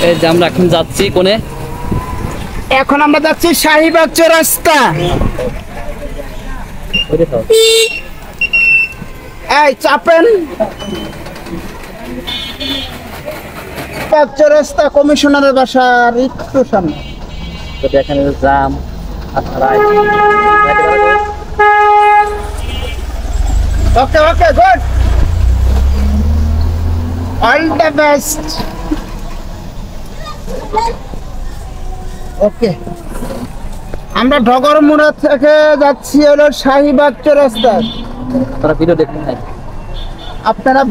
এই যে আমরা এখন যাচ্ছি কোনে? এখন আমরা যাচ্ছি শাহীবাগ চৌরাস্তা। এই চাপেন চৌরাস্তা কমিশনারের বাসার একটু সামনে। দেখেন jam okay okay good, all the best. Okay, আমরা ঢগরমুড়া থেকে যাচ্ছি হলো শাহীবাগ চৌরাস্তা। আপনারা ভিডিও দেখতে নাই? আপনারা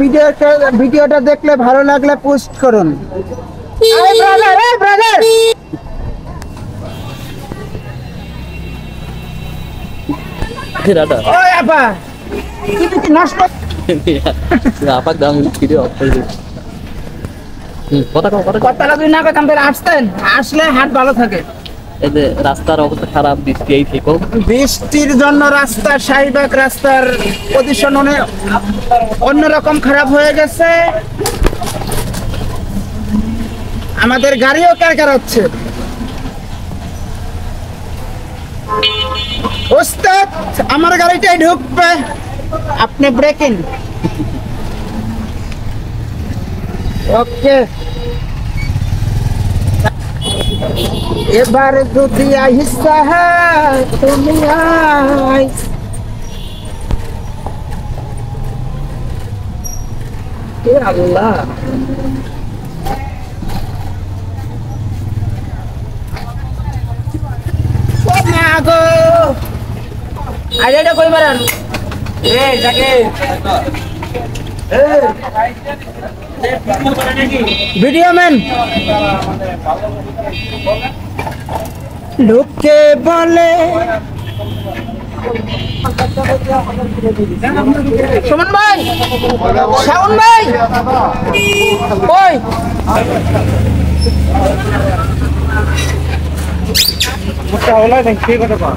ভিডিওটা দেখলে ভালো লাগলে পোস্ট করুন। এই ব্রাদার, এই ব্রাদার, দাদা ওই আপা কি নষ্ট আপাক দাম ভিডিও অফ করে দিই। কথাটা তুই না কইতাম তাহলে আসতেন, আসলে হাট ভালো থাকে। এই যে রাস্তার অবস্থা খারাপ, বৃষ্টি এই থেকে বৃষ্টির জন্য রাস্তা, শাহীবাগ রাস্তার পজিশন অন্যরকম খারাপ হয়ে গেছে। আমাদের গাড়িও কেরকার হচ্ছে। ওস্তাদ আমার গাড়িটাই ঢুকবে, আপনি ব্রেকিং। ওকে, এবার যদি আহিসা তুমি আই। এ আল্লাহ, ও মা গো, আইডিয়া কই বারান এ যাকে ভিডিও ম্যান লোকে বলে সুমন ভাই, শাওন ভাই, ওই মোটা হলো না কি কথা।